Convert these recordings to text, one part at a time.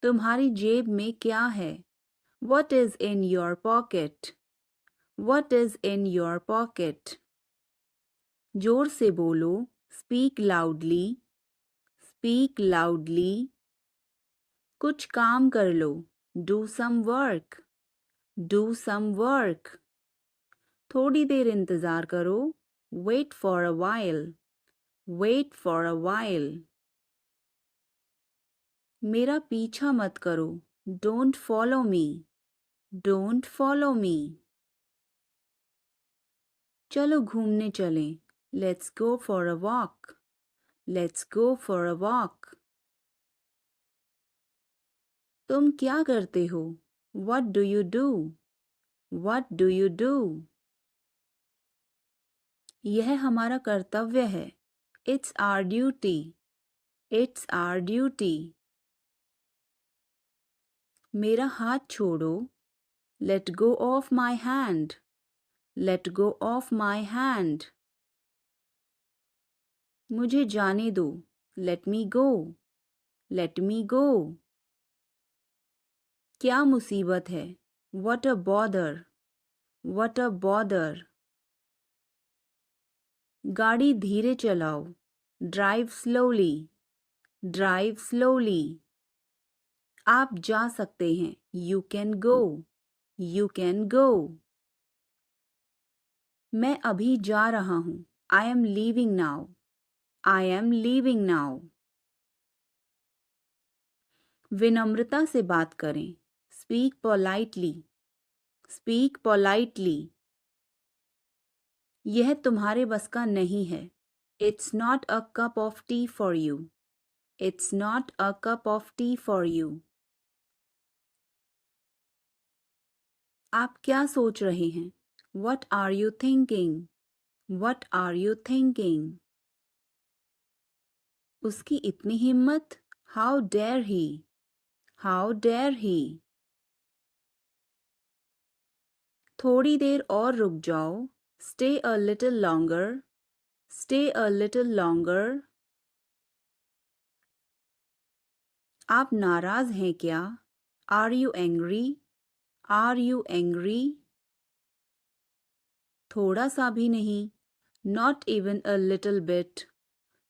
तुम्हारी जेब में क्या है? What is in your pocket? What is in your pocket? जोर से बोलो. Speak loudly. Speak loudly. कुछ काम कर लो. Do some work. Do some work. थोड़ी देर इंतज़ार करो. Wait for a while. Wait for a while. मेरा पीछा मत करो. Don't follow me. Don't follow me. चलो घूमने चलें. Let's go for a walk. Let's go for a walk. तुम क्या करते हो? What do you do? What do you do? यह हमारा कर्तव्य है. It's our duty. It's our duty. मेरा हाथ छोड़ो. Let go of my hand. Let go of my hand. मुझे जाने दो. Let me go. Let me go. क्या मुसीबत है? What a bother. What a bother. गाड़ी धीरे चलाओ. Drive slowly. Drive slowly. आप जा सकते हैं. You can go. You can go. मैं अभी जा रहा हूँ. I am leaving now. I am leaving now. विनम्रता से बात करें. Speak politely. Speak politely. यह तुम्हारे बस का नहीं है. It's not a cup of tea for you. It's not a cup of tea for you. आप क्या सोच रहे हैं? What are you thinking? What are you thinking? उसकी इतनी हिम्मत? How dare he? How dare he? थोड़ी देर और रुक जाओ. Stay a little longer. Stay a little longer. आप नाराज हैं क्या? Are you angry? Are you angry? थोड़ा सा भी नहीं. Not even a little bit.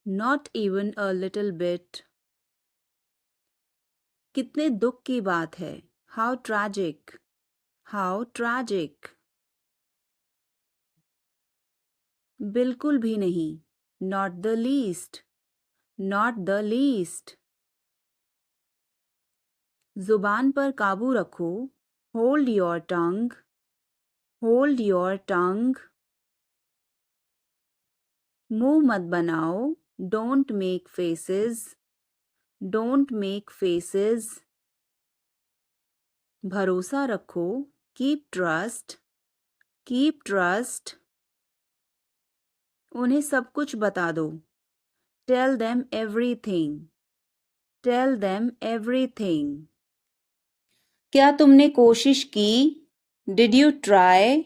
Not even a little bit. कितने दुख की बात है. How tragic. How tragic. बिल्कुल भी नहीं. Not the least. Not the least. जुबान पर काबू रखो. Hold your tongue. Hold your tongue. मुंह मत बनाओ. Don't make faces. Don't make faces. भरोसा रखो. Keep trust. Keep trust. उन्हें सब कुछ बता दो. Tell them everything. Tell them everything. क्या तुमने कोशिश की? Did you try?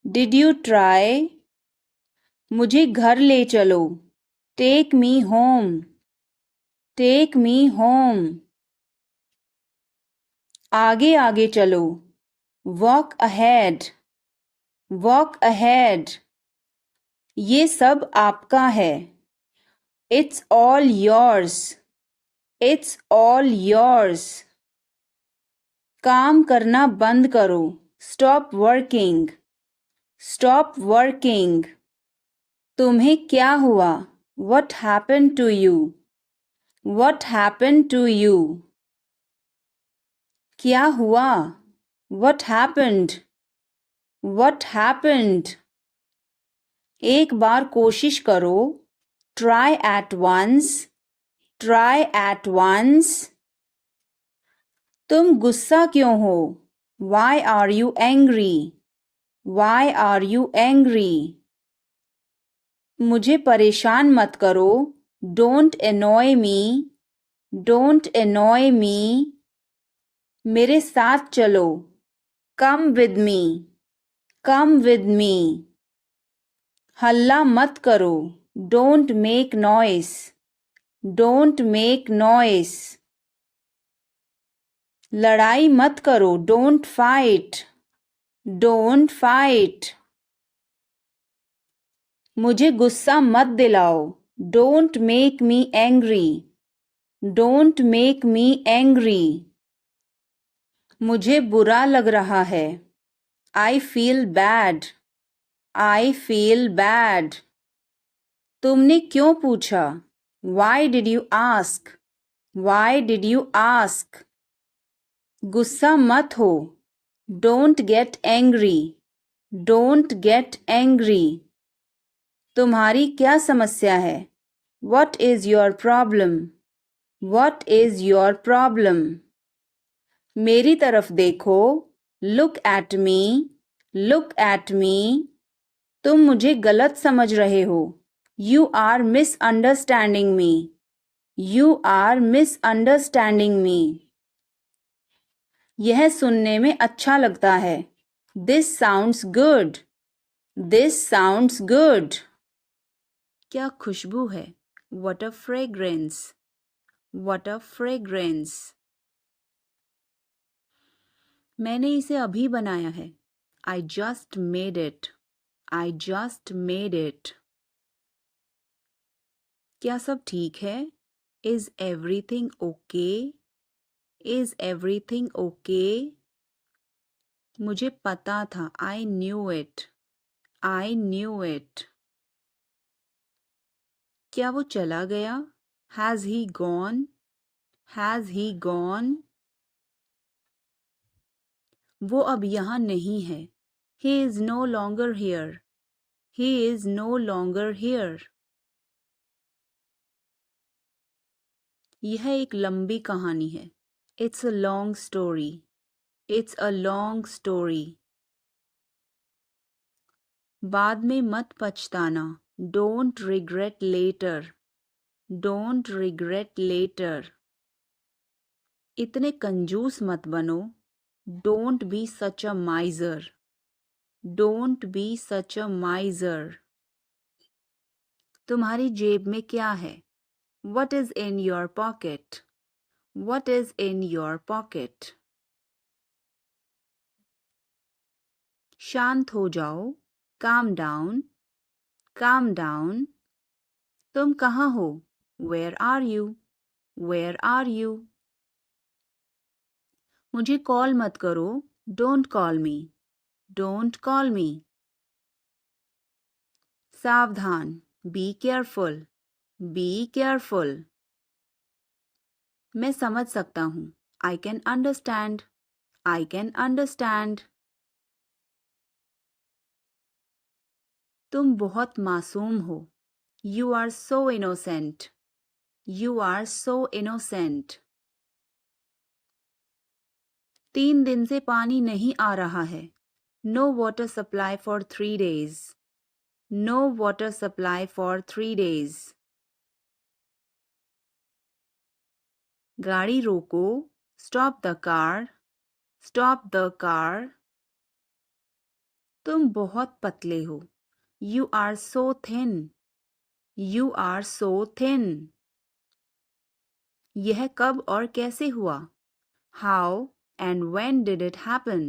Did you try? मुझे घर ले चलो. Take me home. Take me home. आगे आगे चलो. Walk ahead. Walk ahead. ये सब आपका है. It's all yours. It's all yours. काम करना बंद करो. Stop working. Stop working. तुम्हें क्या हुआ? What happened to you? What happened to you? क्या हुआ? What happened? What happened? एक बार कोशिश करो. Try at once. Try at once. तुम गुस्सा क्यों हो? Why are you angry? Why are you angry? मुझे परेशान मत करो. Don't annoy me. Don't annoy me. मेरे साथ चलो. Come with me. Come with me. हल्ला मत करो. Don't make noise. Don't make noise. लड़ाई मत करो, डोंट फाइट, डोंट फाइट। मुझे गुस्सा मत दिलाओ, don't make me angry, don't make me angry. मुझे बुरा लग रहा है, I feel bad, I feel bad. तुमने क्यों पूछा, why did you ask, why did you ask. गुस्सा मत हो, don't get angry, don't get angry. तुम्हारी क्या समस्या है, what is your problem, what is your problem. मेरी तरफ देखो, look at me, look at me. तुम मुझे गलत समझ रहे हो, you are misunderstanding me, you are misunderstanding me. यह सुनने में अच्छा लगता है, this sounds good, this sounds good. क्या खुशबू है, what a fragrance, what a fragrance. मैंने इसे अभी बनाया है, I just made it, I just made it. क्या सब ठीक है, is everything okay, is everything okay. मुझे पता था, I knew it, I knew it. क्या वो चला गया, has he gone, has he gone. वो अब यहाँ नहीं है, he is no longer here, he is no longer here. यह एक लंबी कहानी है, it's a long story, it's a long story. बाद में मत पछताना, don't regret later, don't regret later. इतने कंजूस मत बनो, don't be such a miser, don't be such a miser. तुम्हारी जेब में क्या है, what is in your pocket, what is in your pocket. शांत हो जाओ, काम डाउन, काम डाउन। तुम कहाँ हो, where are you, where are you. मुझे कॉल मत करो, don't call me, don't call me. सावधान, बी केयरफुल, बी केयरफुल। मैं समझ सकता हूँ, I can understand, I can understand. तुम बहुत मासूम हो, you are so innocent, you are so innocent. 3 दिन से पानी नहीं आ रहा है, no water supply for 3 days, no water supply for 3 days। गाड़ी रोको, stop the car, stop the car. तुम बहुत पतले हो, you are so thin, you are so thin. यह कब और कैसे हुआ, how and when did it happen,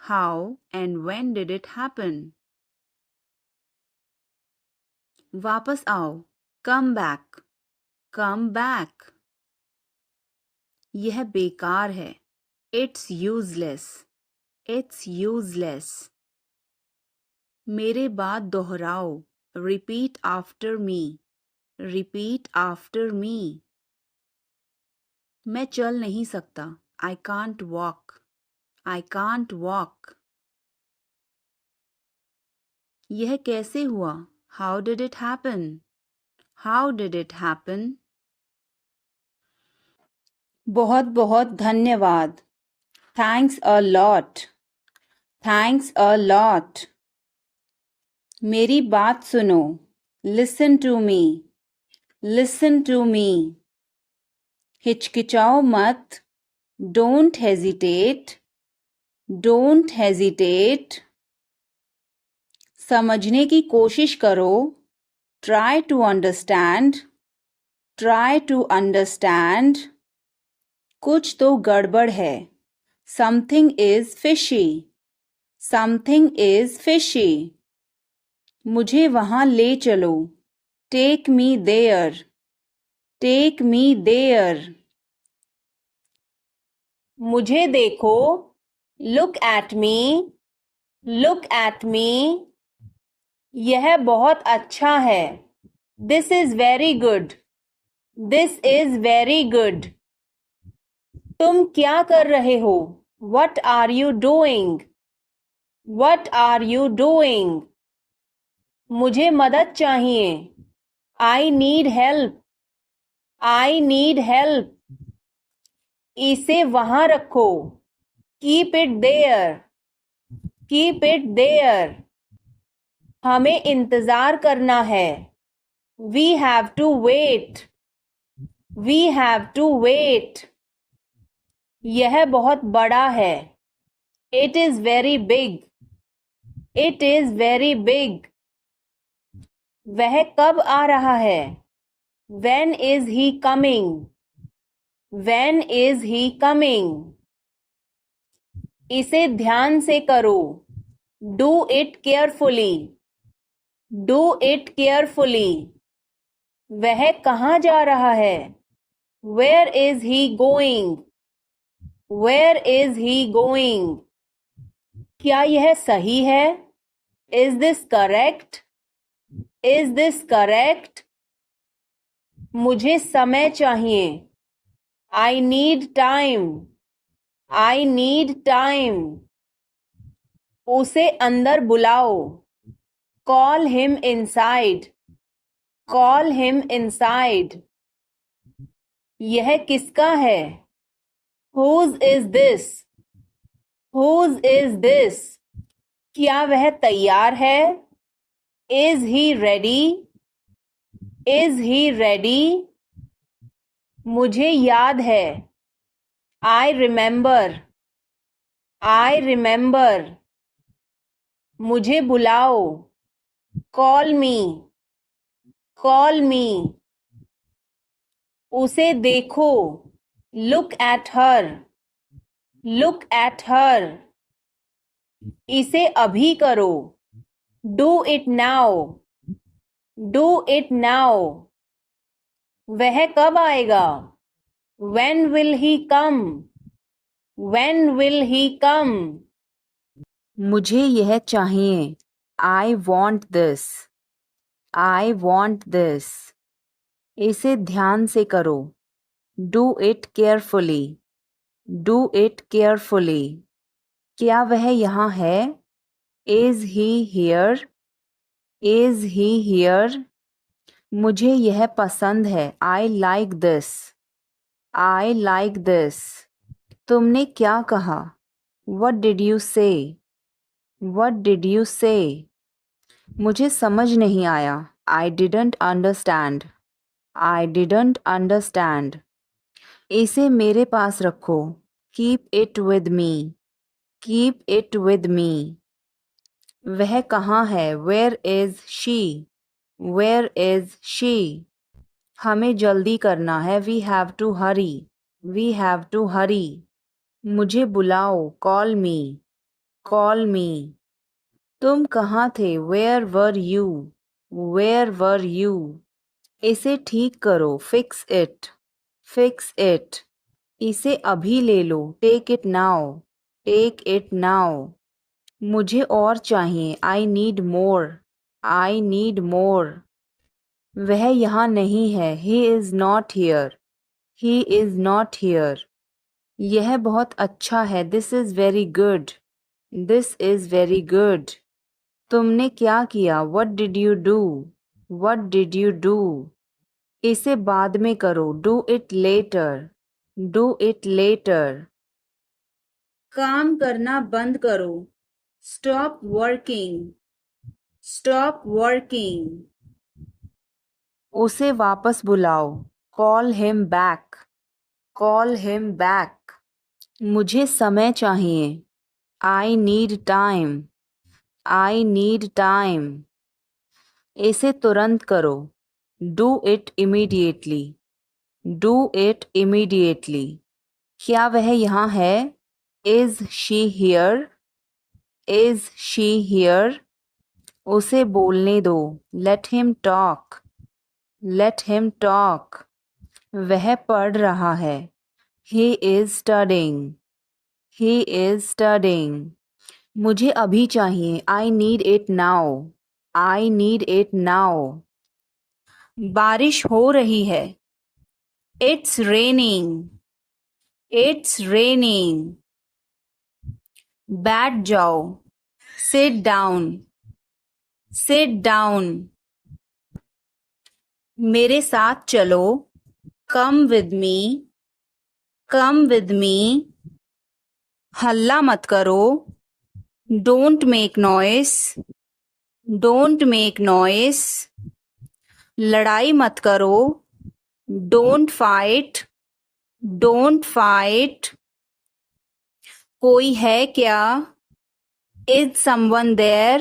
how and when did it happen. वापस आओ, कम बैक, कम बैक। यह बेकार है, इट्स यूजलेस, इट्स यूजलेस। मेरे बाद दोहराओ, repeat after me, repeat after me. मैं चल नहीं सकता, I can't walk, I can't walk. यह कैसे हुआ, how did it happen, how did it happen. बहुत बहुत धन्यवाद, thanks a lot, thanks a lot. मेरी बात सुनो, listen to me, listen to me. हिचकिचाओ मत, डोंट हेजिटेट, डोंट हेजिटेट। समझने की कोशिश करो, try to understand, try to understand. कुछ तो गड़बड़ है. Something is fishy. Something is fishy. मुझे वहां ले चलो. Take me there. Take me there. मुझे देखो. Look at me. Look at me. यह बहुत अच्छा है. This is very good. This is very good. तुम क्या कर रहे हो? What are you doing? What are you doing? मुझे मदद चाहिए. I need help. I need help. इसे वहां रखो. Keep it there. Keep it there. हमें इंतजार करना है. We have to wait. We have to wait. यह बहुत बड़ा है. It is very big. It is very big. वह कब आ रहा है? When is he coming? When is he coming? इसे ध्यान से करो. Do it carefully. Do it carefully. वह कहाँ जा रहा है? Where is he going? Where is he going? क्या यह सही है? Is this correct? Is this correct? मुझे समय चाहिए. I need time. I need time. उसे अंदर बुलाओ. Call him inside. Call him inside. यह किसका है? Whose is this? Whose is this? क्या वह तैयार है? Is he ready? Is he ready? मुझे याद है. I remember. I remember. मुझे बुलाओ. Call me. Call me. उसे देखो. Look at her. Look at her. इसे अभी करो. Do it now. Do it now. वह कब आएगा? When will he come? When will he come? मुझे यह चाहिए. I want this. I want this. इसे ध्यान से करो. Do it carefully. Do it carefully. क्या वह यहाँ है? Is he here? Is he here? मुझे यह पसंद है. I like this. I like this. तुमने क्या कहा? What did you say? What did you say? मुझे समझ नहीं आया. I didn't understand. I didn't understand. इसे मेरे पास रखो. Keep it with me. Keep it with me. वह कहाँ है? Where is she? Where is she? हमें जल्दी करना है. We have to hurry. We have to hurry. मुझे बुलाओ. Call me. Call me. तुम कहाँ थे? Where were you? Where were you? इसे ठीक करो. Fix it. Fix it. इसे अभी ले लो. Take it now. Take it now. मुझे और चाहिए. I need more. I need more. वह यहाँ नहीं है. He is not here. He is not here. यह बहुत अच्छा है. This is very good. This is very good. तुमने क्या किया? What did you do? What did you do? इसे बाद में करो. Do it later. Do it later. काम करना बंद करो. Stop working. Stop working. उसे वापस बुलाओ. Call him back. Call him back. मुझे समय चाहिए. I need time. I need time. इसे तुरंत करो. Do it immediately. Do it immediately. क्या वह यहाँ है? Is she here? Is she here? उसे बोलने दो. Let him talk. Let him talk. वह पढ़ रहा है. He is studying. He is studying. मुझे अभी चाहिए. I need it now. I need it now. बारिश हो रही है. It's raining. It's raining. बैठ जाओ. Sit down. Sit down. मेरे साथ चलो. Come with me. Come with me. हल्ला मत करो. Don't make noise. Don't make noise. लड़ाई मत करो. Don't fight. Don't fight. कोई है क्या? Is someone there?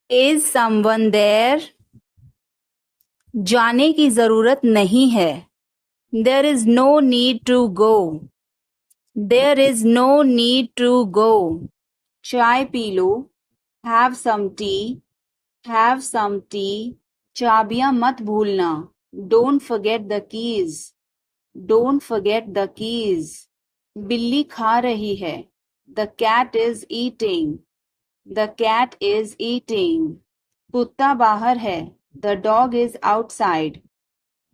Is someone there? जाने की जरूरत नहीं है. There is no need to go. There is no need to go. चाय P low. Have some tea. Have some tea. चाबियां मत भूलना. Don't forget the keys. Don't forget the keys. बिल्ली खा रही है. The cat is eating. The cat is eating. कुत्ता बाहर है. The dog is outside.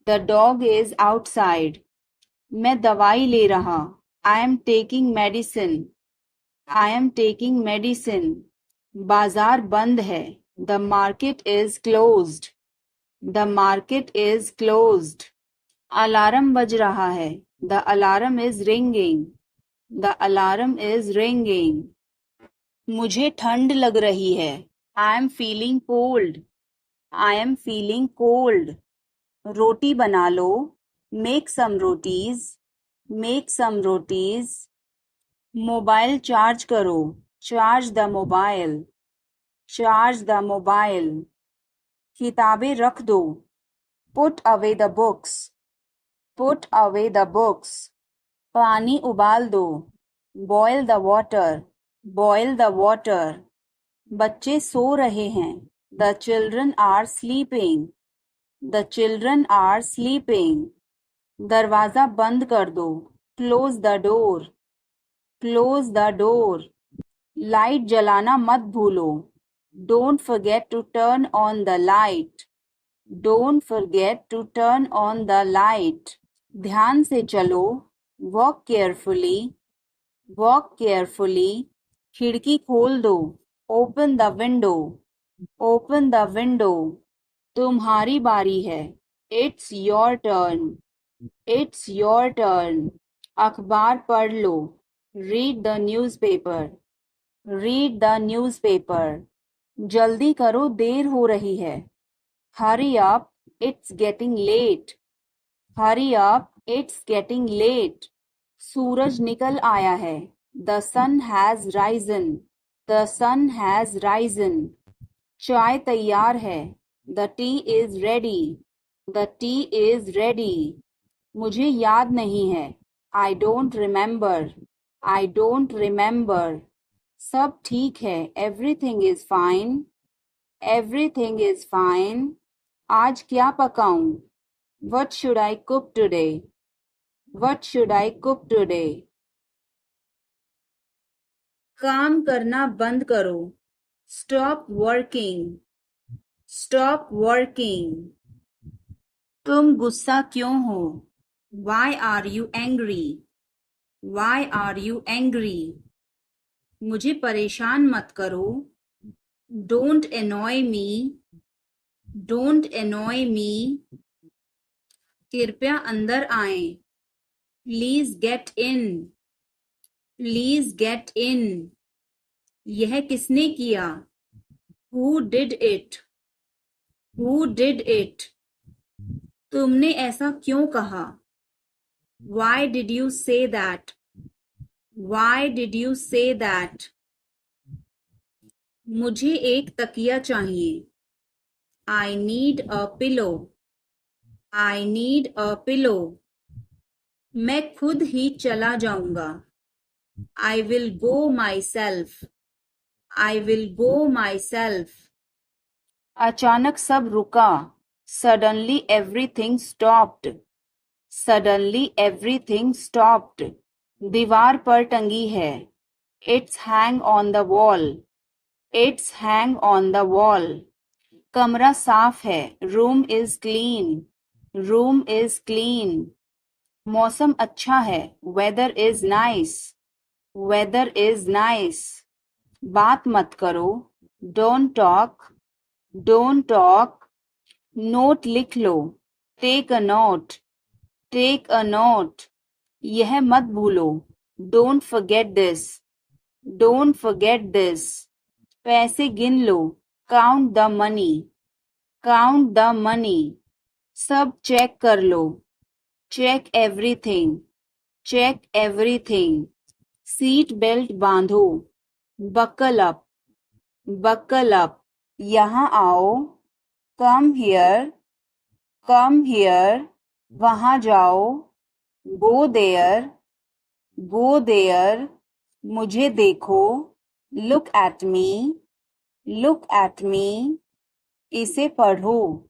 The dog is outside. मैं दवाई ले रहा. I am taking medicine. I am taking medicine. बाजार बंद है. The market is closed. The market is closed. Alarm बज रहा है. The alarm is ringing. The alarm is ringing. मुझे ठंड लग रही है. I am feeling cold. I am feeling cold. रोटी बना लो. Make some rotis. Make some rotis. Mobile charge करो. Charge the mobile. Charge the mobile. किताबें रख दो. Put away the books. Put away the books. पानी उबाल दो. Boil the water. Boil the water. बच्चे सो रहे हैं. The children are sleeping. The children are sleeping. दरवाजा बंद कर दो. Close the door. Close the door. Light जलाना मत भूलो. Don't forget to turn on the light. Don't forget to turn on the light. ध्यान से चलो. Walk carefully. Walk carefully. खिड़की खोल दो. Open the window. Open the window. तुम्हारी बारी है. It's your turn. It's your turn. अखबार पढ़ लो. Read the newspaper. Read the newspaper. जल्दी करो, देर हो रही है. Hurry up, it's getting late. Hurry up, it's getting late. सूरज निकल आया है. The sun has risen. The sun has risen. चाय तैयार है. The tea is ready. The tea is ready. मुझे याद नहीं है. I don't remember. I don't remember. सब ठीक है. Everything is fine. Everything is fine. आज क्या पकाऊं? What should I cook today? What should I cook today? काम करना बंद करो. Stop working. Stop working. तुम गुस्सा क्यों हो? Why are you angry? Why are you angry? मुझे परेशान मत करो. Don't annoy me. Don't annoy me. कृपया अंदर आएं. Please get in. Please get in. यह किसने किया? Who did it? Who did it? तुमने ऐसा क्यों कहा? Why did you say that? Why did you say that? मुझे एक तकिया चाहिए. I need a pillow. I need a pillow. मैं खुद ही चला जाऊंगा. I will go myself. I will go myself. अचानक सब रुका. Suddenly everything stopped. Suddenly everything stopped. दीवार पर टंगी है. It's hang on the wall. It's hang on the wall. कमरा साफ है. Room is clean. Room is clean. मौसम अच्छा है. Weather is nice. Weather is nice. बात मत करो. Don't talk. Don't talk. Note लिख लो. Take a note. Take a note. यह मत भूलो. Don't forget this. Don't forget this. पैसे गिन लो. Count the money. Count the money. सब चेक कर लो. Check everything. Check everything. Seat belt बांधो. Buckle up. Buckle up. यहाँ आओ. Come here. Come here. वहाँ जाओ. Go there. Go there. मुझे देखो. Look at me. Look at me. इसे पढ़ो.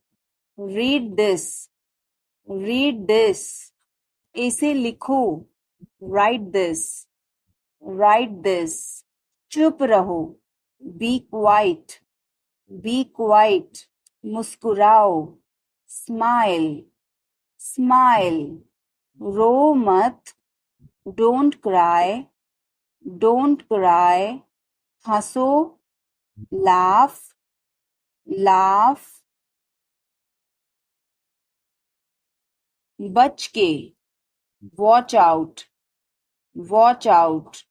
Read this. Read this. इसे लिखो. Write this. Write this. चुप रहो. Be quiet. Be quiet. मुस्कुराओ. Smile. Smile. रो मत. Don't cry. Don't cry. हंसो. Laugh. Laugh. बच के. Watch out. Watch out.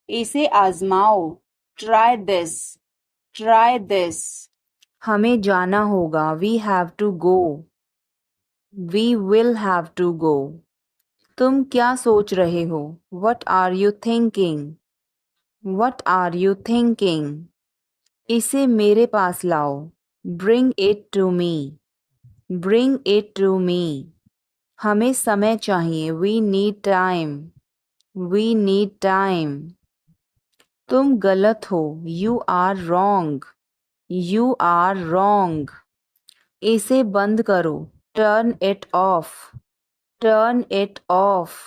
इसे आजमाओ. Try this. Try this. हमें जाना होगा. We have to go. We will have to go. तुम क्या सोच रहे हो? What are you thinking? What are you thinking? इसे मेरे पास लाओ. Bring it to me. Bring it to me. हमें समय चाहिए. We need time. We need time. तुम गलत हो. You are wrong. You are wrong. इसे बंद करो. Turn it off. Turn it off.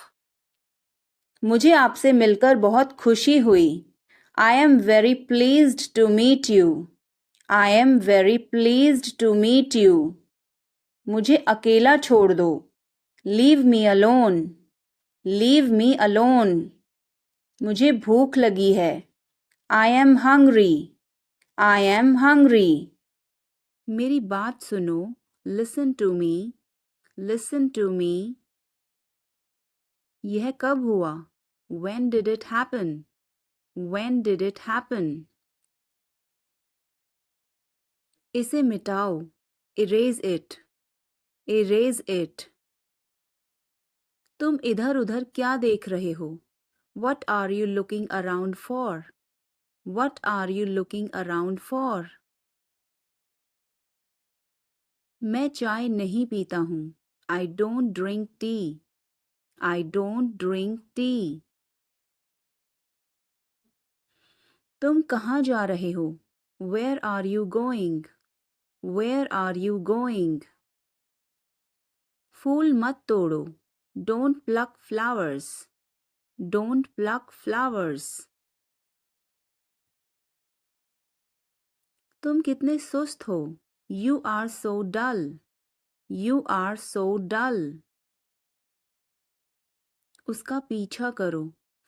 मुझे आपसे मिलकर बहुत खुशी हुई. I am very pleased to meet you. I am very pleased to meet you. मुझे अकेला छोड़ दो. Leave me alone. Leave me alone. मुझे भूख लगी है. I am hungry. I am hungry. मेरी बात सुनो. Listen to me. Listen to me. यह कब हुआ? When did it happen? When did it happen? इसे मिटाओ. Erase it. Erase it. तुम इधर उधर क्या देख रहे हो? What are you looking around for? What are you looking around for? मैं चाय नहीं पीता हूँ. I don't drink tea. I don't drink tea. तुम कहाँ जा रहे हो? Where are you going? Where are you going? फूल मत तोड़ो. Don't pluck flowers. Don't pluck flowers. तुम कितने सुस्त हो. You are so dull. You are so dull. उसका पीछा करो.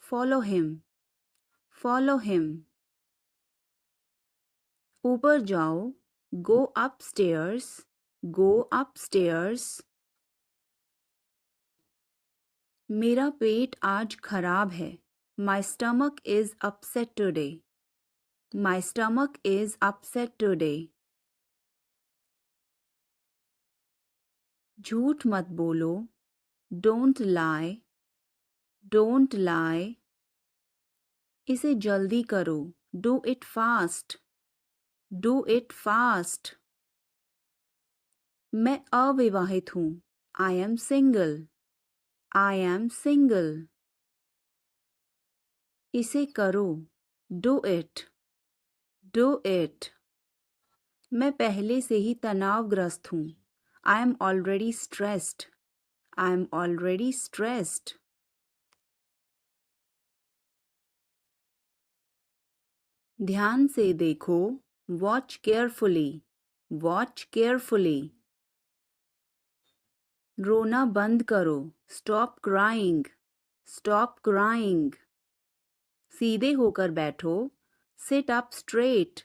Follow him. Follow him. ऊपर जाओ. Go upstairs. Go upstairs. मेरा पेट आज खराब है. My stomach is upset today. My stomach is upset today. झूठ मत बोलो. Don't lie. Don't lie. इसे जल्दी करो. Do it fast. Do it fast. मैं अविवाहित हूँ. I am single. I am single. इसे करो. Do it. Do it. मैं पहले से ही तनावग्रस्त हूँ. I am already stressed. I am already stressed. ध्यान से देखो. Watch carefully. Watch carefully. रोना बंद करो. Stop crying. Stop crying. सीधे होकर बैठो. Sit up straight.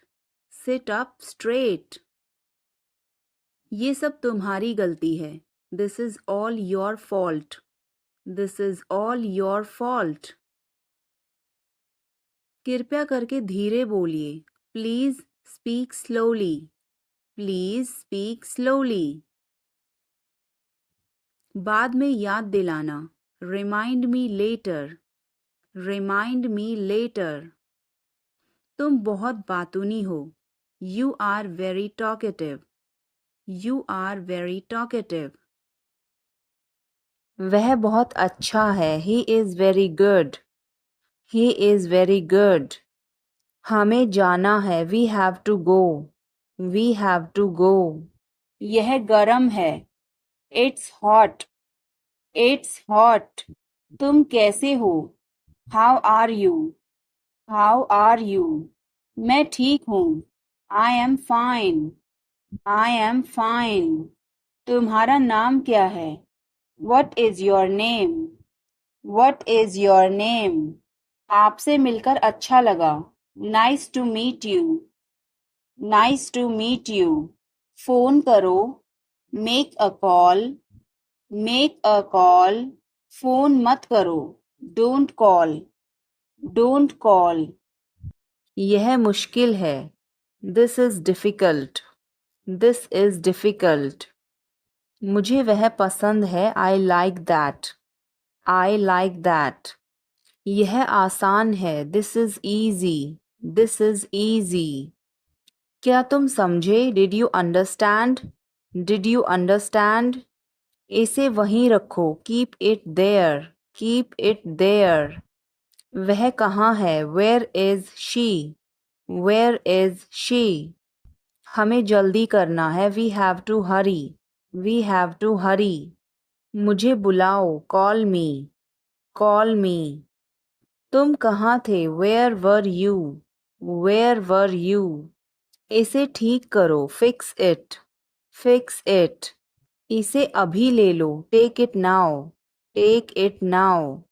Sit up straight. ये सब तुम्हारी गलती है. This is all your fault. This is all your fault. कृपया करके धीरे बोलिए. Please speak slowly. Please speak slowly. बाद में याद दिलाना. Remind me later. Remind me later. तुम बहुत बातूनी हो. You are very talkative. You are very talkative. वह बहुत अच्छा है. He is very good. He is very good. हमें जाना है. We have to go. We have to go. यह गरम है. It's hot. It's hot. तुम कैसे हो? How are you? How are you? मैं ठीक हूँ. I am fine. I am fine. तुम्हारा नाम क्या है? What is your name? What is your name? आपसे मिलकर अच्छा लगा. Nice to meet you. Nice to meet you. Phone करो. Make a call. Make a call. Phone मत करो. Don't call. Don't call. यह मुश्किल है. This is difficult. This is difficult. मुझे वह पसंद है. I like that. I like that. यह आसान है. This is easy. This is easy. क्या तुम समझे? Did you understand? Did you understand? इसे वहीं रखो. Keep it there. Keep it there. वह कहाँ है? Where is she? Where is she? हमें जल्दी करना है. We have to hurry. We have to hurry. मुझे बुलाओ. Call me. Call me. तुम कहाँ थे? Where were you? Where were you? इसे ठीक करो. Fix it. Fix it. इसे अभी ले लो. Take it now. Take it now.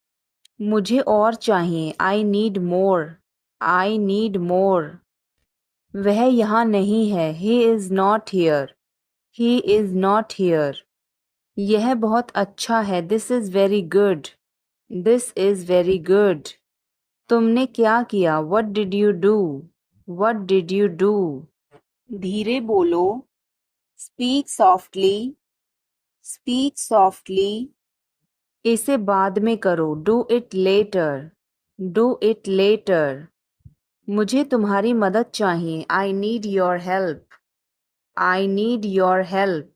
मुझे और चाहिए. I need more. I need more. वह यहाँ नहीं है. He is not here. He is not here. यह बहुत अच्छा है. This is very good. This is very good. तुमने क्या किया? What did you do? What did you do? धीरे बोलो. Speak softly. Speak softly. इसे बाद में करो. Do it later. Do it later. मुझे तुम्हारी मदद चाहिए. I need your help. I need your help.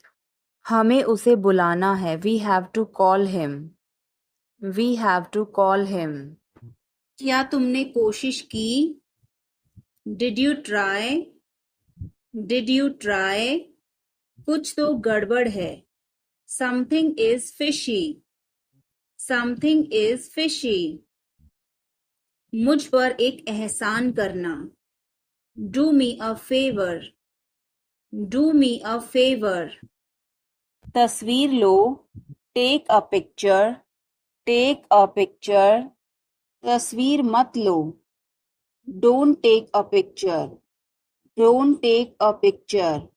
हमें उसे बुलाना है. We have to call him. We have to call him. क्या तुमने कोशिश की? Did you try? Did you try? कुछ तो गड़बड़ है. Something is fishy. Something is fishy. मुझ पर एक एहसान करना. Do me a favor. Do me a favor. तस्वीर लो. Take a picture. Take a picture. तस्वीर मत लो. Don't take a picture. Don't take a picture.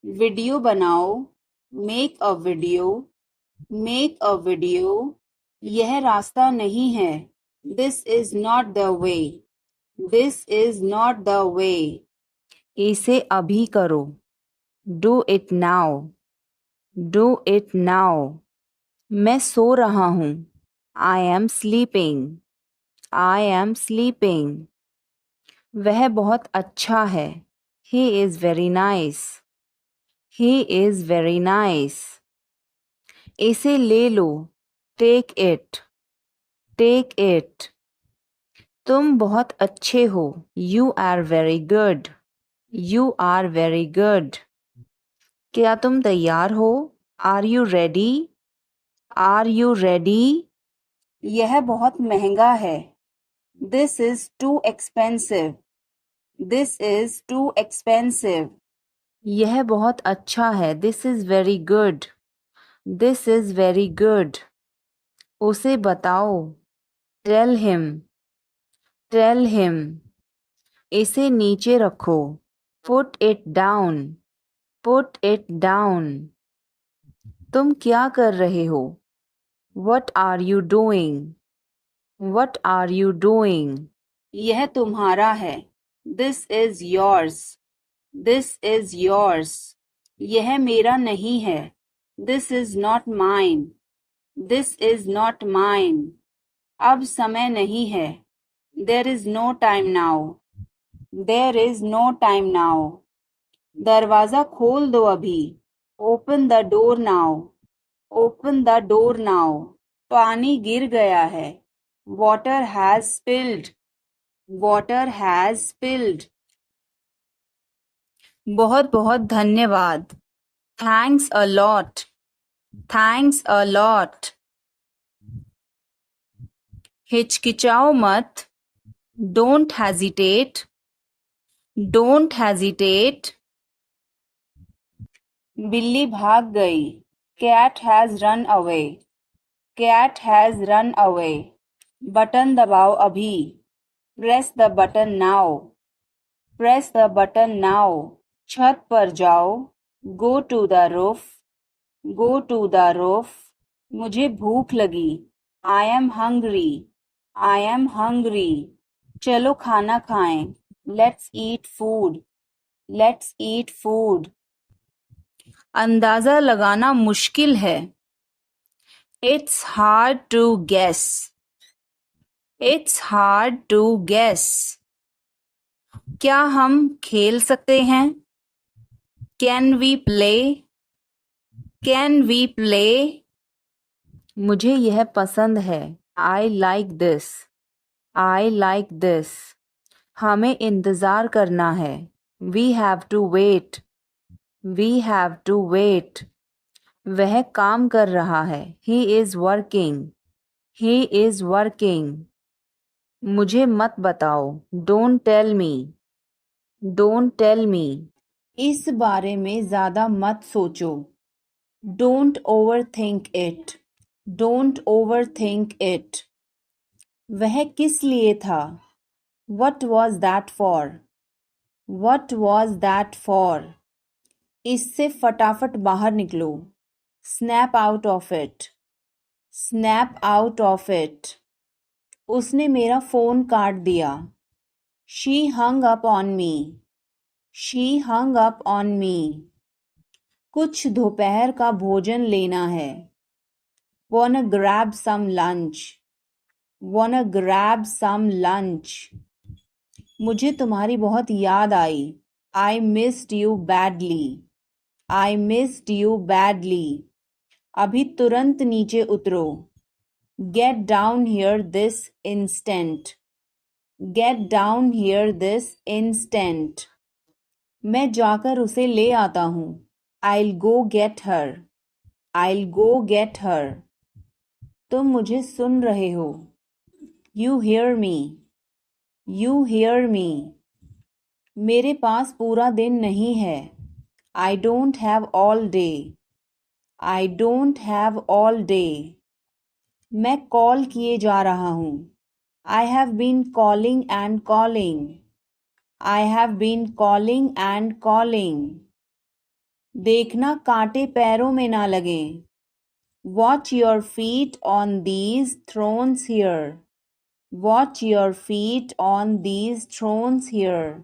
Video बनाओ. Make a video. Make a video. यह रास्ता नहीं है. This is not the way. This is not the way. इसे अभी करो. Do it now. Do it now. मैं सो रहा हूँ. I am sleeping. I am sleeping. वह बहुत अच्छा है. He is very nice. He is very nice. इसे ले लो. Take it, take it. तुम बहुत अच्छे हो। You are very good, you are very good. क्या तुम तैयार हो? Are you ready, are you ready? यह बहुत महंगा है। This is too expensive, this is too expensive. यह बहुत अच्छा है। This is very good, this is very good. उसे बताओ। Tell him, tell him. इसे नीचे रखो। Put it down, put it down. तुम क्या कर रहे हो? What are you doing, what are you doing? यह तुम्हारा है। This is yours, this is yours. यह मेरा नहीं है। This is not mine, this is not mine. अब समय नहीं है। There is no time now, there is no time now. दरवाजा खोल दो अभी। Open the door now, open the door now. पानी गिर गया है। Water has spilled, water has spilled. बहुत बहुत धन्यवाद। Thanks a lot, thanks a lot. हिचकिचाओ मत। Don't hesitate, don't hesitate. बिल्ली भाग गई। Cat has run away, cat has run away. Button दबाओ अभी। Press the button now, press the button now. छत पर जाओ। Go to the roof, go to the roof. मुझे भूख लगी। I am hungry, I am hungry. चलो खाना खाएं। Let's eat food, let's eat food. अंदाजा लगाना मुश्किल है। It's hard to guess, it's hard to guess. क्या हम खेल सकते हैं? Can we play, can we play? मुझे यह पसंद है। I like this, I like this. हमें इंतज़ार करना है। We have to wait, we have to wait. वह काम कर रहा है। He is working, he is working. मुझे मत बताओ। Don't tell me, don't tell me. इस बारे में ज़्यादा मत सोचो। Don't over think it, don't over think it. वह किस लिए था? What was that for, what was that for? इससे फटाफट बाहर निकलो। Snap out of it, snap out of it. उसने मेरा फ़ोन काट दिया। She hung up on me, she hung up on me. कुछ दोपहर का भोजन लेना है। Wanna grab some lunch, wanna grab some lunch। मुझे तुम्हारी बहुत याद आई। I missed you badly, I missed you badly। अभी तुरंत नीचे उतरो। Get down here this instant, get down here this instant। मैं जाकर उसे ले आता हूँ। I'll go get her, I'll go get her। तुम मुझे सुन रहे हो। You hear me, you hear me। मेरे पास पूरा दिन नहीं है। I don't have all day, I don't have all day। मैं कॉल किए जा रहा हूँ। I have been calling and calling, I have been calling and calling। देखना कांटे पैरों में ना लगें। Watch your feet on these thrones here, watch your feet on these thrones here।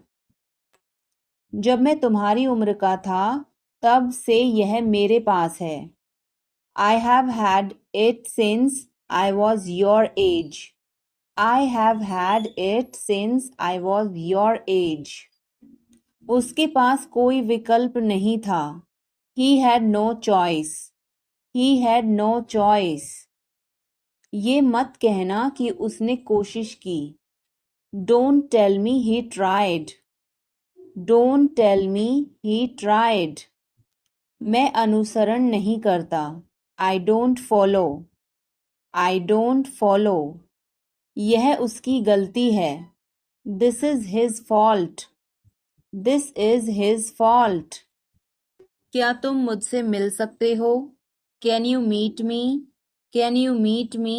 जब मैं तुम्हारी उम्र का था तब से यह मेरे पास है। I have had it since I was your age, I have had it since I was your age। उसके पास कोई विकल्प नहीं था। He had no choice, he had no choice। ये मत कहना कि उसने कोशिश की। Don't tell me he tried. Don't tell me he tried. मैं अनुसरण नहीं करता। I don't follow. I don't follow. यह उसकी गलती है। This is his fault. This is his fault. क्या तुम मुझसे मिल सकते हो? Can you meet me? Can you meet me?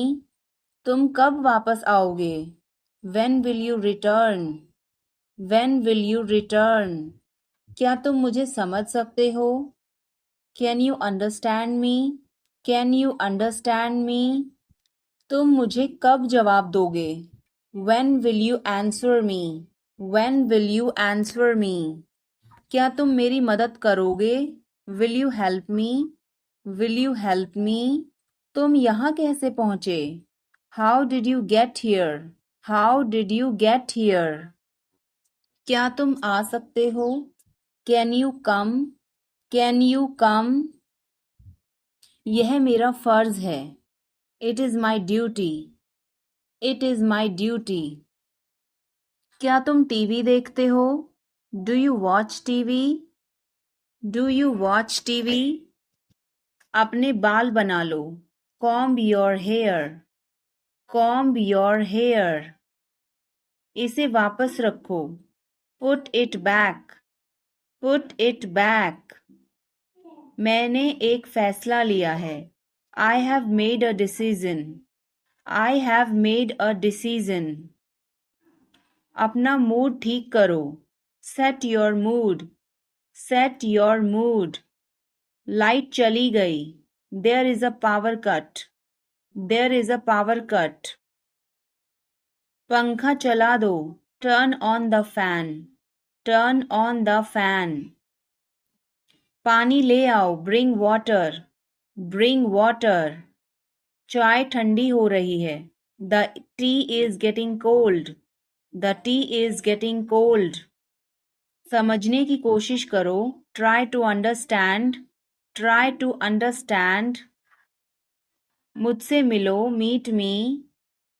तुम कब वापस आओगे? When will you return? When will you return? क्या तुम मुझे समझ सकते हो? Can you understand me? Can you understand me? तुम मुझे कब जवाब दोगे? When will you answer me? When will you answer me? क्या तुम मेरी मदद करोगे? Will you help me? Will you help me? तुम यहाँ कैसे पहुँचे? How did you get here? How did you get here? क्या तुम आ सकते हो? Can you come? Can you come? यह मेरा फर्ज है। It is my duty. It is my duty. क्या तुम टीवी देखते हो? Do you watch TV? Do you watch TV? अपने बाल बना लो। Comb your hair. Comb your hair. इसे वापस रखो। Put it back. Put it back. मैंने एक फैसला लिया है। I have made a decision. I have made a decision. अपना मूड ठीक करो। Set your mood. Set your mood. Light चली गई। There is a power cut. There is a power cut. पंखा चला दो। Turn on the fan. Turn on the fan. पानी ले आओ। Bring water. Bring water. चाय ठंडी हो रही है। The tea is getting cold. The tea is getting cold. समझने की कोशिश करो। Try to understand. Try to understand. मुझसे मिलो। Meet me.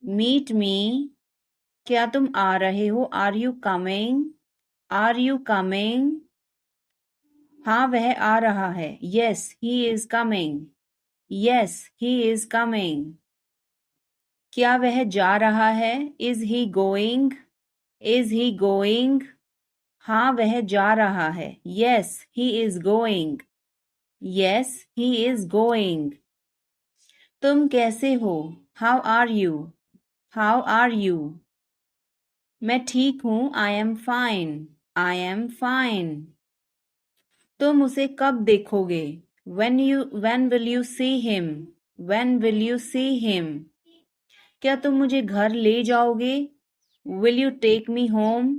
Meet me. क्या तुम आ रहे हो? Are you coming? Are you coming? हाँ वह आ रहा है। Yes, he is coming. Yes, he is coming. क्या वह जा रहा है? Is he going? Is he going? हाँ वह जा रहा है। Yes, he is going. Yes, he is going. तुम कैसे हो? How are you? How are you? मैं ठीक हूँ। I am fine. I am fine. तुम उसे कब देखोगे? When will you see him? When will you see him? क्या तुम मुझे घर ले जाओगे? Will you take me home?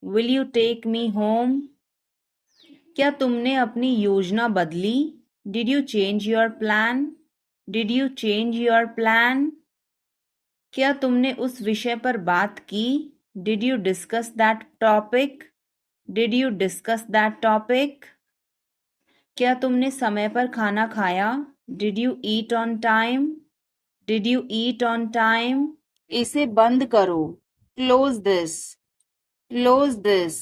Will you take me home? क्या तुमने अपनी योजना बदली? Did you change your plan? Did you change your plan? क्या तुमने उस विषय पर बात की? Did you discuss that topic? Did you discuss that topic? क्या तुमने समय पर खाना खाया? Did you eat on time? Did you eat on time? इसे बंद करो। Close this. Close this.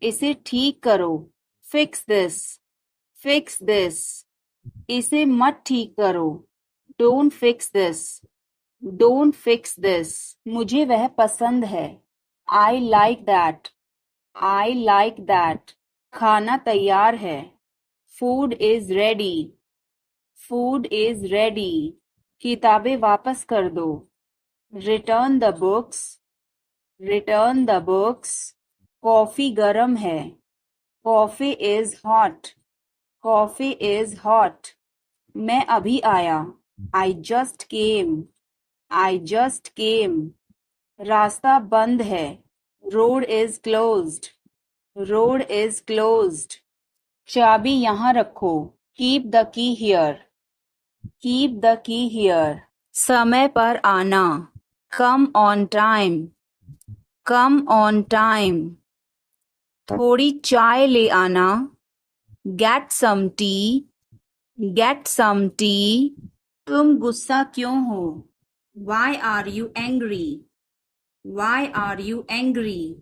इसे ठीक करो। Fix this. Fix this. इसे मत ठीक करो। Don't fix this. Don't fix this. मुझे वह पसंद है। I like that. I like that. खाना तैयार है। Food is ready. Food is ready. किताबें वापस कर दो। Return the books. Return the books. Coffee गर्म है। Coffee is hot. Coffee is hot. मैं अभी आया। I just came. I just came. रास्ता बंद है। Road is closed. Road is closed. चाबी यहाँ रखो। Keep the key here. Keep the key here. समय पर आना। Come on time. Come on time. थोड़ी चाय ले आना। Get some tea. Get some tea. तुम गुस्सा क्यों हो? Why are you angry? Why are you angry?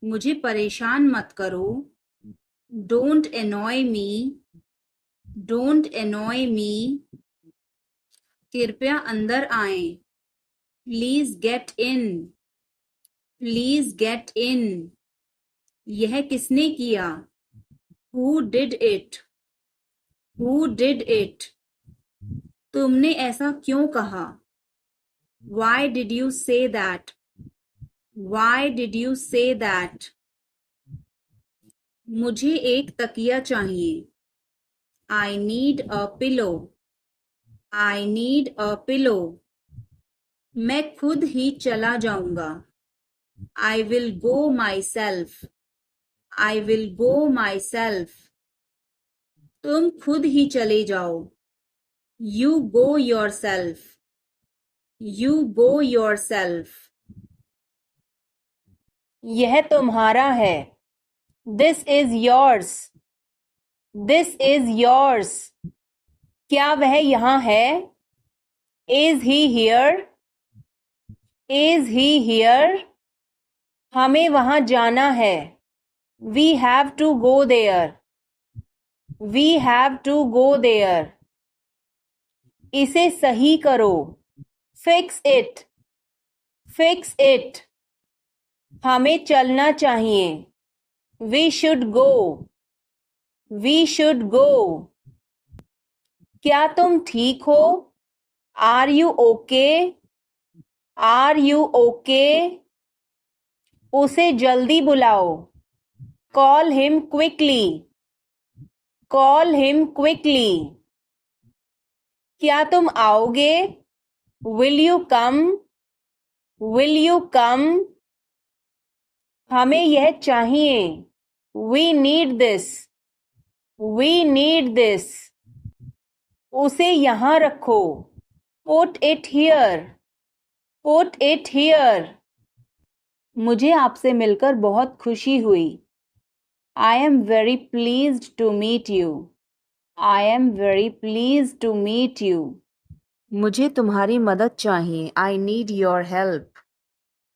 मुझे परेशान मत करो. Don't annoy me. Don't annoy me. कृपया अंदर आएं. Please get in. Please get in. यह किसने किया? Who did it? Who did it? तुमने ऐसा क्यों कहा? Why did you say that? Why did you say that? मुझे एक तकिया चाहिए. I need a pillow. I need a pillow. मैं खुद ही चला जाऊंगा. I will go myself. I will go myself. तुम खुद ही चले जाओ. You go yourself. You go yourself. यह तुम्हारा है. This is yours. This is yours. क्या वह यहाँ है? Is he here? Is he here? हमें वहाँ जाना है. We have to go there. We have to go there. इसे सही करो. Fix it. Fix it. हमें चलना चाहिए. We should go. We should go. क्या तुम ठीक हो? Are you okay? Are you okay? उसे जल्दी बुलाओ. Call him quickly. Call him quickly. क्या तुम आओगे? Will you come? Will you come? हमें यह चाहिए. We need this. We need this. उसे यहाँ रखो. Put it here. Put it here. मुझे आपसे मिलकर बहुत खुशी हुई. I am very pleased to meet you. I am very pleased to meet you. मुझे तुम्हारी मदद चाहिए. I need your help.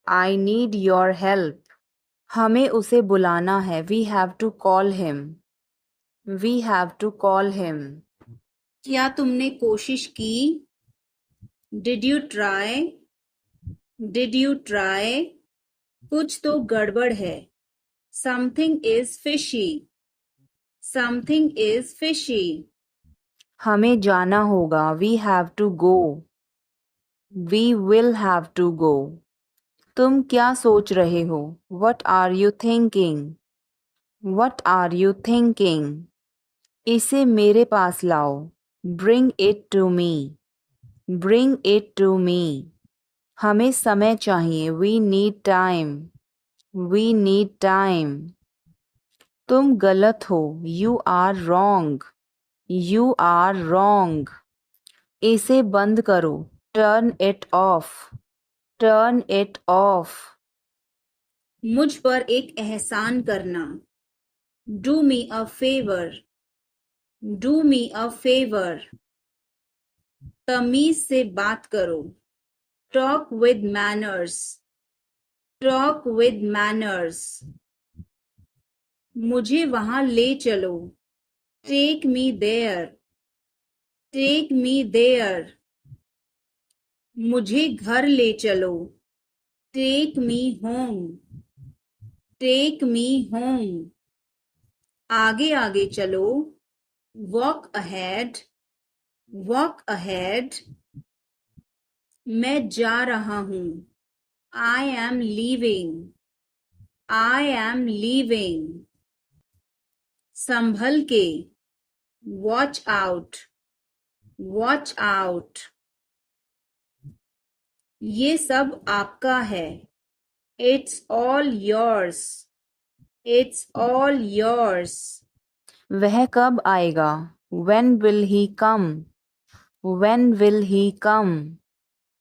I need your help. हमें उसे बुलाना है. We have to call him. We have to call him. क्या तुमने कोशिश की? Did you try? Did you try? कुछ तो गड़बड़ है. Something is fishy. Something is fishy. हमें जाना होगा. We have to go. We will have to go. तुम क्या सोच रहे हो? What are you thinking? What are you thinking? इसे मेरे पास लाओ. Bring it to me. Bring it to me. हमें समय चाहिए. We need time. We need time. तुम गलत हो. You are wrong. You are wrong. इसे बंद करो. Turn it off. Turn it off. मुझ पर एक एहसान करना. Do me a favor. Do me a favor. तमीज से बात करो. Talk with manners. Talk with manners. मुझे वहां ले चलो. Take me there. Take me there. मुझे घर ले चलो. Take me home. Take me home. आगे आगे चलो. Walk ahead. Walk ahead. मैं जा रहा हूँ. I am leaving. I am leaving. संभल के. Watch out. Watch out. ये सब आपका है. It's all yours. It's all yours. वह कब आएगा? When will he come? When will he come?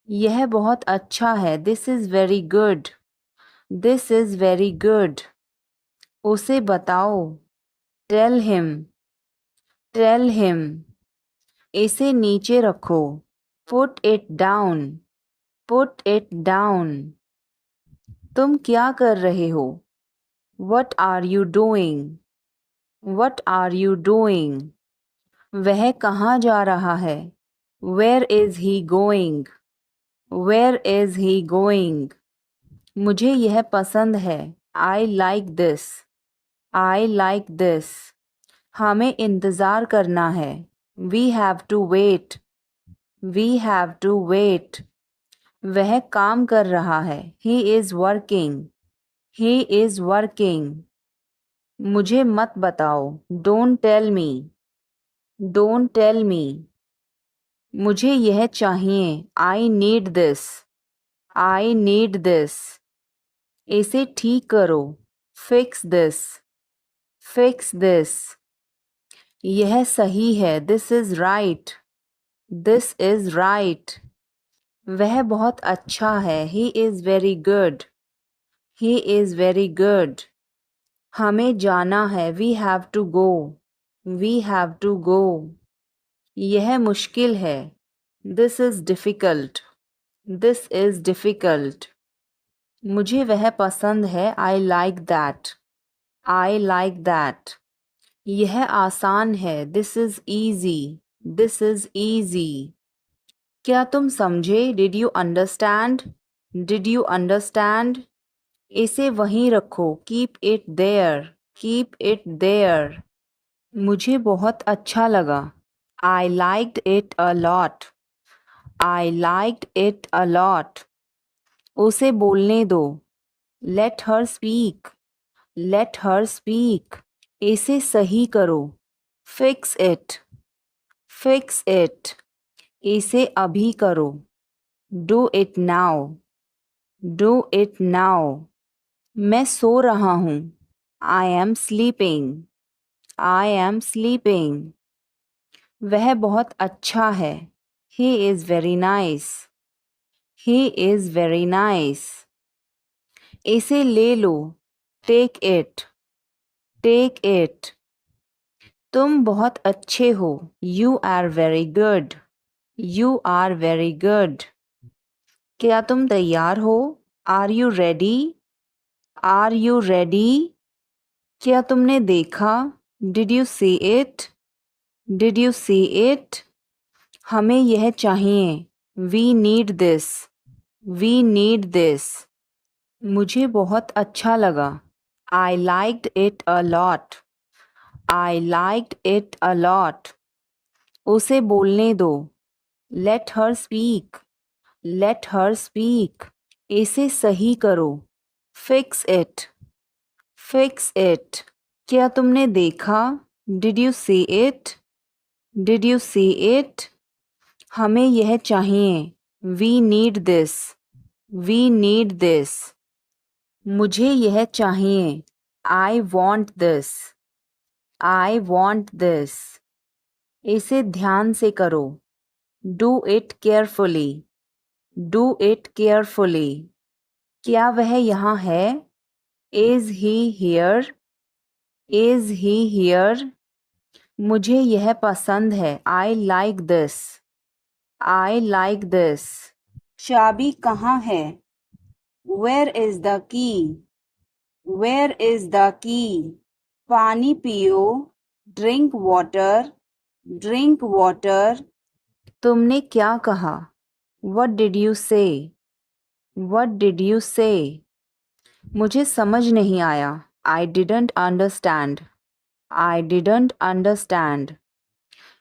यह बहुत अच्छा है. This is very good. This is very good. उसे बताओ. Tell him. Tell him. इसे नीचे रखो. Put it down. Put it down. तुम क्या कर रहे हो? What are you doing? What are you doing? वह कहाँ जा रहा है? Where is he going? Where is he going? मुझे यह पसंद है. I like this. I like this. हमें इंतज़ार करना है. We have to wait. We have to wait. वह काम कर रहा है. He is working. He is working. मुझे मत बताओ. Don't tell me. Don't tell me. मुझे यह चाहिए. I need this. I need this. इसे ठीक करो. Fix this. Fix this. यह सही है. This is right. This is right. वह बहुत अच्छा है. He is very good. He is very good. हमें जाना है. We have to go. We have to go. यह मुश्किल है. This is difficult. This is difficult. मुझे वह पसंद है. I like that. I like that. यह आसान है. This is easy. This is easy. क्या तुम समझे? Did you understand? Did you understand? इसे वहीं रखो. Keep it there. Keep it there. मुझे बहुत अच्छा लगा. I liked it a lot. I liked it a lot. उसे बोलने दो. Let her speak. Let her speak. इसे सही करो. Fix it. Fix it. इसे अभी करो. Do it now. Do it now. मैं सो रहा हूँ. I am sleeping. I am sleeping. वह बहुत अच्छा है. He is very nice. He is very nice. इसे ले लो. Take it. Take it. तुम बहुत अच्छे हो. You are very good. You are very good. क्या तुम तैयार हो? Are you ready? Are you ready? क्या तुमने देखा? Did you see it? Did you see it? हमें यह चाहिए. We need this. We need this. मुझे बहुत अच्छा लगा. I liked it a lot. I liked it a lot. उसे बोलने दो. Let her speak. Let her speak. इसे सही करो. Fix it. Fix it. क्या तुमने देखा? Did you see it? Did you see it? हमें यह चाहिए. We need this. We need this. मुझे यह चाहिए. I want this. I want this. इसे ध्यान से करो. Do it carefully. Do it carefully. क्या वह यहाँ है? Is he here? Is he here? मुझे यह पसंद है. I like this. I like this. चाबी कहाँ है? Where is the key? Where is the key? पानी पियो. Drink water. Drink water. तुमने क्या कहा? What did you say? What did you say? मुझे समझ नहीं आया. I didn't understand. I didn't understand.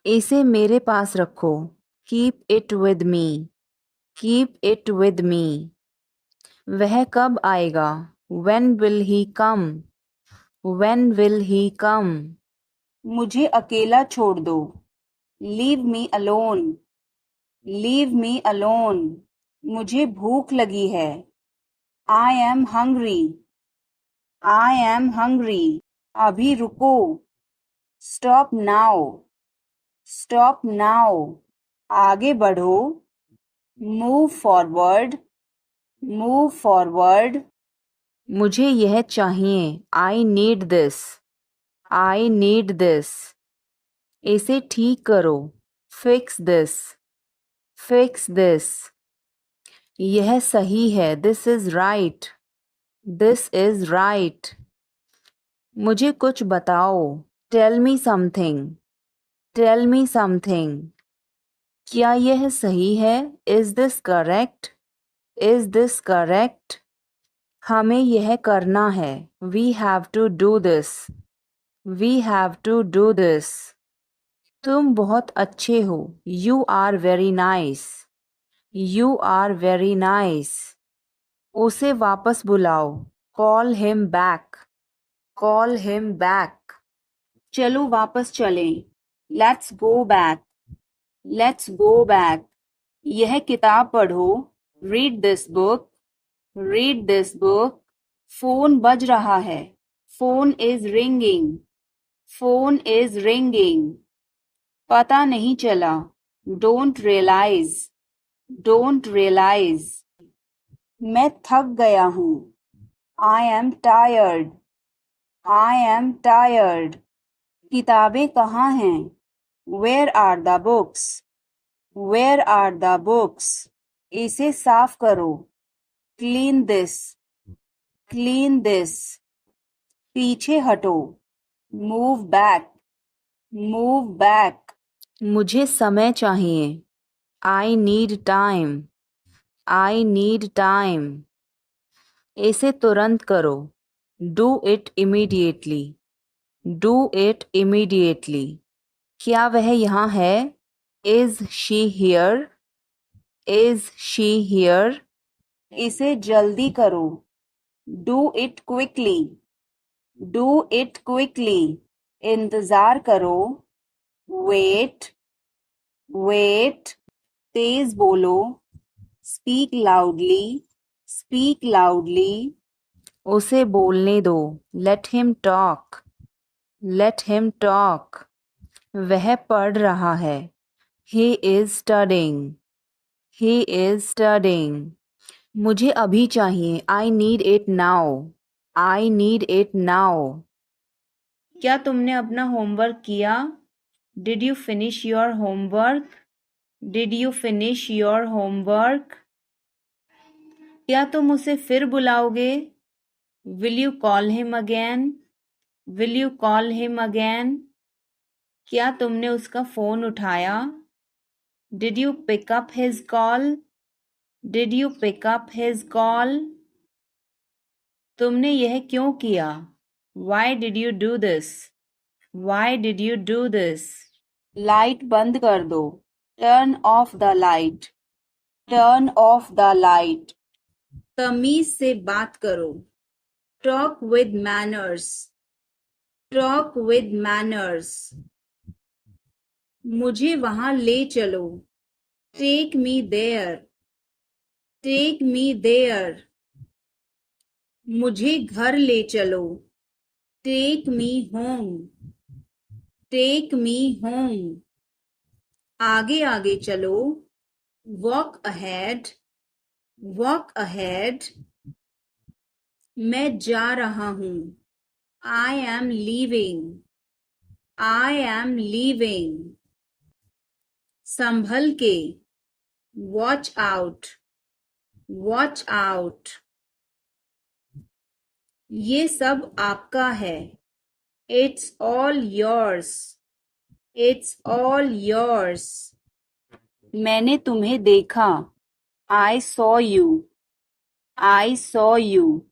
इसे मेरे पास रखो. Keep it with me. Keep it with me. वह कब आएगा? When will he come? When will he come? मुझे अकेला छोड़ दो. Leave me alone. Leave me alone. मुझे भूख लगी है. I am hungry. I am hungry. अभी रुको. Stop now. Stop now. आगे बढ़ो. Move forward. Move forward. मुझे यह चाहिए. I need this. I need this. इसे ठीक करो. Fix this. Fix this. यह सही है. This is right. This is right. मुझे कुछ बताओ. Tell me something. Tell me something. क्या यह सही है? Is this correct? Is this correct? हमें यह करना है. We have to do this. We have to do this. तुम बहुत अच्छे हो. You are very nice. You are very nice. उसे वापस बुलाओ. Call him back. Call him back. चलो वापस चलें. Let's go back. Let's go back. यह किताब पढ़ो. Read this book. Read this book. Phone बज रहा है. Phone is ringing. Phone is ringing. पता नहीं चला. Don't realize. Don't realize. मैं थक गया हूँ. I am tired. I am tired. किताबें कहाँ हैं? Where are the books? Where are the books? इसे साफ करो. Clean this. Clean this. पीछे हटो. Move back. Move back. मुझे समय चाहिए. I need time. I need time. इसे तुरंत करो. Do it immediately. Do it immediately. क्या वह यहाँ है? Is she here? Is she here? इसे जल्दी करो. Do it quickly. Do it quickly. इंतज़ार करो. Wait. Wait. तेज बोलो. Speak loudly. Speak loudly. उसे बोलने दो. Let him talk. Let him talk. वह पढ़ रहा है. He is studying. He is studying. मुझे अभी चाहिए. I need it now. I need it now. क्या तुमने अपना होमवर्क किया? Did you finish your homework? Did you finish your homework? क्या तुम उसे फिर बुलाओगे? Will you call him again? Will you call him again? क्या तुमने उसका फ़ोन उठाया? Did you pick up his call? Did you pick up his call? तुमने यह क्यों किया? Why did you do this? Why did you do this? Light बंद कर दो. Turn off the light. Turn off the light. तमीज से बात करो. Talk with manners. Talk with manners. मुझे वहां ले चलो. Take me there. Take me there. मुझे घर ले चलो. Take me home. Take me home. आगे आगे चलो. Walk ahead. Walk ahead. मैं जा रहा हूँ. I am leaving. I am leaving. संभल के. Watch out. Watch out. ये सब आपका है. It's all yours. It's all yours. मैंने तुम्हें देखा. I saw you. I saw you.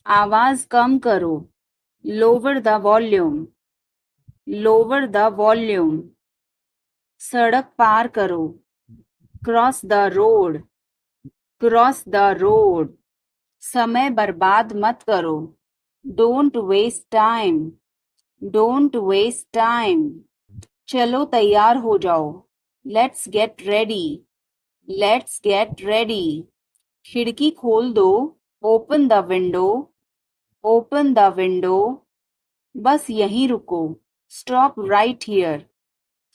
आवाज कम करो. Lower the volume. Lower the volume. सड़क पार करो. Cross the road. Cross the road. समय बर्बाद मत करो. Don't waste time. Don't waste time. चलो तैयार हो जाओ. Let's get ready. Let's get ready. खिड़की खोल दो. Open the window. Open the window. बस यहीं रुको. Stop right here.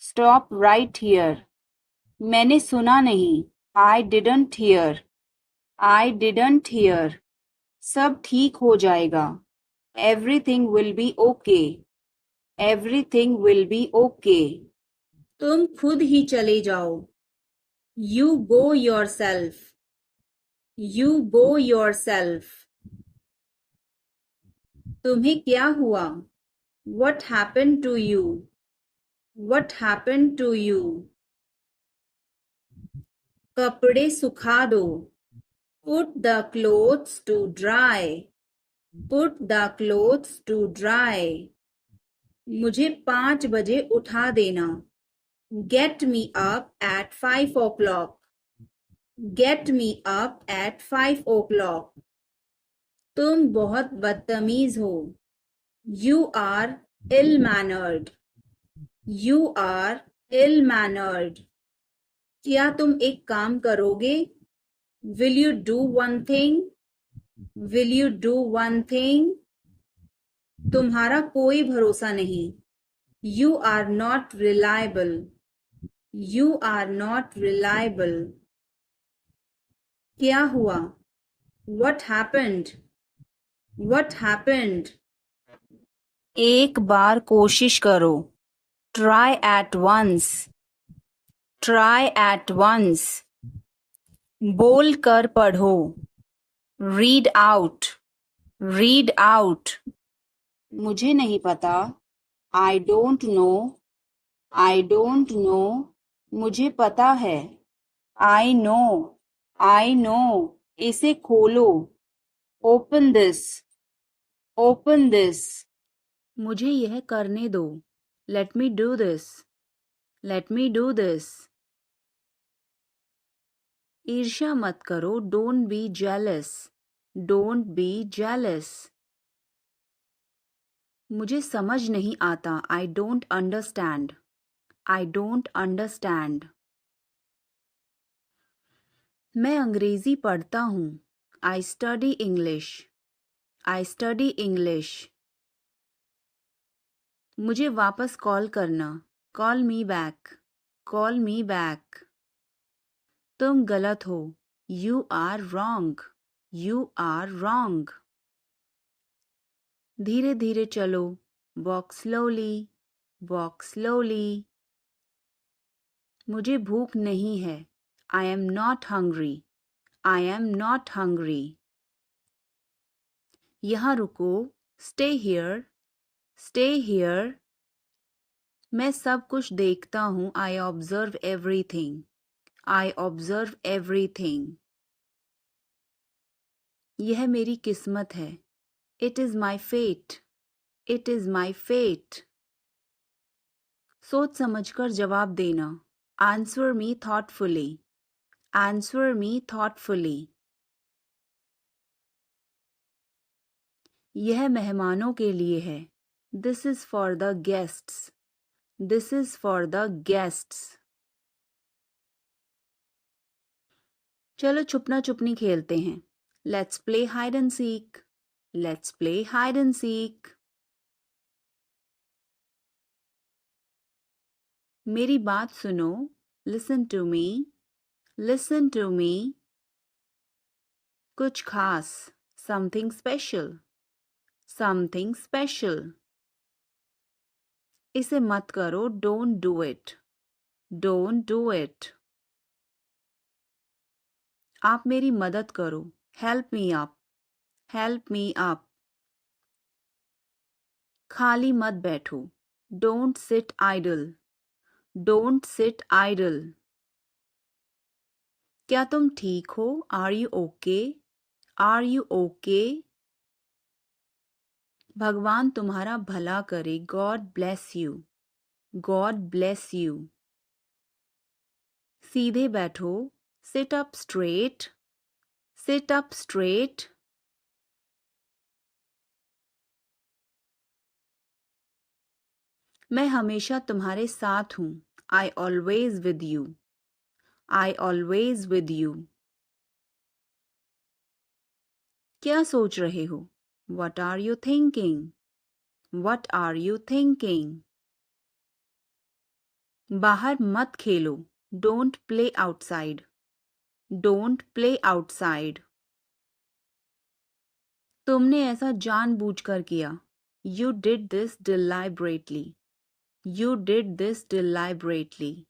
Stop right here. मैंने सुना नहीं. I didn't hear. I didn't hear. सब ठीक हो जाएगा. Everything will be okay. Everything will be okay. तुम खुद ही चले जाओ. You go yourself. You go yourself. तुम्हें क्या हुआ? What happened to you? What happened to you? कपड़े सुखा दो. Put the clothes to dry. Put the clothes to dry. मुझे 5 बजे उठा देना. Get me up at 5 o'clock. Get me up at 5 o'clock. तुम बहुत बदतमीज हो. You are ill-mannered. You are ill-mannered. क्या तुम एक काम करोगे? Will you do one thing? Will you do one thing? तुम्हारा कोई भरोसा नहीं. You are not reliable. You are not reliable. क्या हुआ? What happened? What happened? एक बार कोशिश करो. Try at once. Try at once. बोल कर पढ़ो. Read out. Read out. मुझे नहीं पता. I don't know. I don't know. मुझे पता है. I know. I know. इसे खोलो. Open this. Open this. मुझे यह करने दो. Let me do this. Let me do this. ईर्ष्या मत करो. Don't be jealous. Don't be jealous. मुझे समझ नहीं आता. I don't understand. I don't understand. मैं अंग्रेजी पढ़ता हूँ. I study English. I study English. मुझे वापस कॉल करना. Call me back. Call me back. तुम गलत हो. You are wrong. You are wrong. धीरे धीरे चलो. Walk slowly. Walk slowly. मुझे भूख नहीं है. I am not hungry. I am not hungry. यहाँ रुको. Stay here. Stay here. मैं सब कुछ देखता हूँ. I observe everything. I observe everything. यह मेरी किस्मत है. It is my fate. It is my fate. सोच समझकर जवाब देना. Answer me thoughtfully. Answer me thoughtfully. यह मेहमानों के लिए है. This is for the guests. This is for the guests. चलो छुपना छुपनी खेलते हैं. Let's play hide and seek. Let's play hide and seek. मेरी बात सुनो. Listen to me. Listen to me. कुछ खास. Something special. Something special. इसे मत करो. Don't do it. Don't do it. आप मेरी मदद करो. Help me up. Help me up. खाली मत बैठो. Don't sit idle. Don't sit idle. क्या तुम ठीक हो? Are you okay? Are you okay? भगवान तुम्हारा भला करे. God bless you. God bless you. सीधे बैठो. Sit up straight. Sit up straight. मैं हमेशा तुम्हारे साथ हूँ. I always with you. I always with you. क्या सोच रहे हो? What are you thinking? What are you thinking? बाहर मत खेलो. Don't play outside. Don't play outside. तुमने ऐसा जानबूझकर किया. You did this deliberately. You did this deliberately.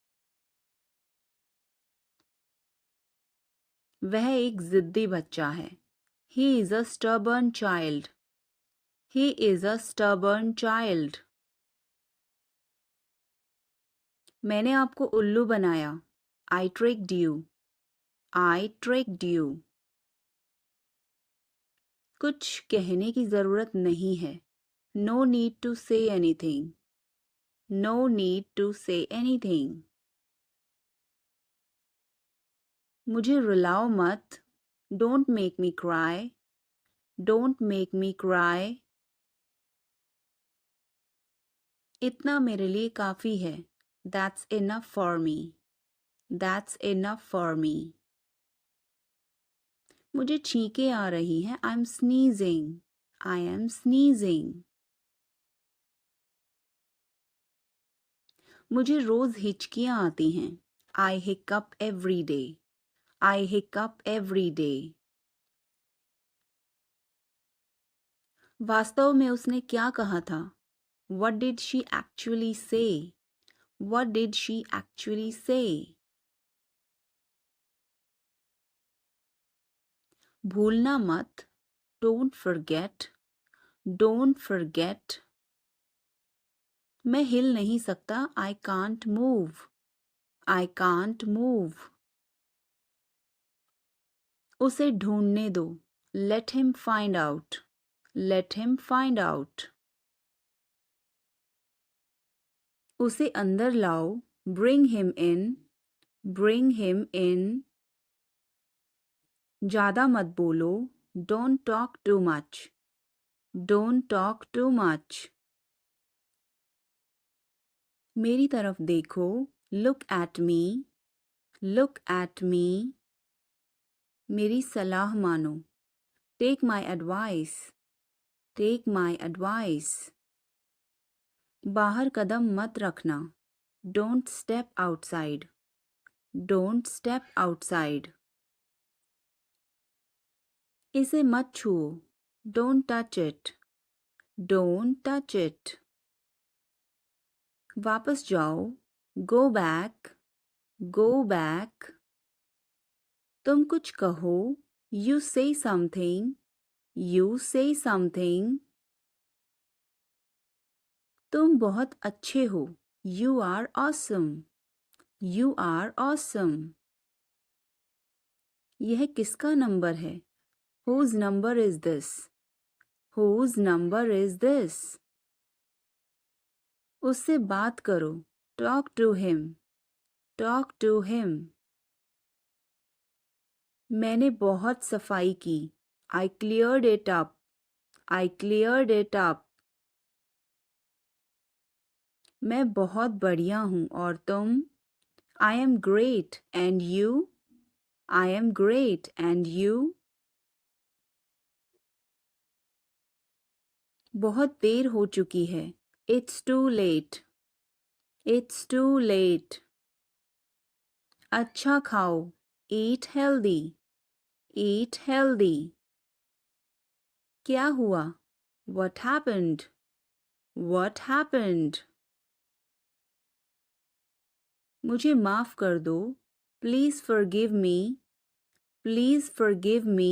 वह एक जिद्दी बच्चा है. He is a stubborn child. He is a stubborn child. मैंने आपको उल्लू बनाया. I tricked you. I tricked you. कुछ कहने की जरूरत नहीं है. No need to say anything. No need to say anything. मुझे रुलाओ मत. Don't make me cry. Don't make me cry. इतना मेरे लिए काफी है. That's enough for me. That's enough for me. मुझे छींकें आ रही हैं. I'm sneezing. I am sneezing. मुझे रोज हिचकियां आती हैं. I hiccup every day. I hiccup every day. वास्तव में उसने क्या कहा था? What did she actually say? What did she actually say? भूलना मत. Don't forget. Don't forget. मैं हिल नहीं सकता. I can't move. I can't move. उसे ढूंढने दो. Let him find out. Let him find out. उसे अंदर लाओ. Bring him in. Bring him in. ज़्यादा मत बोलो. Don't talk too much. Don't talk too much. मेरी तरफ देखो. Look at me. Look at me. मेरी सलाह मानो. Take my advice. Take my advice. बाहर कदम मत रखना. Don't step outside. Don't step outside. इसे मत छुओ. Don't touch it. Don't touch it. वापस जाओ. Go back. Go back. तुम कुछ कहो. You say something. You say something. तुम बहुत अच्छे हो. You are awesome. You are awesome. यह किसका नंबर है? Whose number is this? Whose number is this? उससे बात करो. Talk to him. Talk to him. मैंने बहुत सफाई की. I cleared it up. I cleared it up. मैं बहुत बढ़िया हूँ और तुम? I am great and you? I am great and you? बहुत देर हो चुकी है. It's too late. It's too late. अच्छा खाओ. Eat healthy. Eat healthy. क्या हुआ? What happened? What happened? मुझे माफ कर दो. Please forgive me. Please forgive me.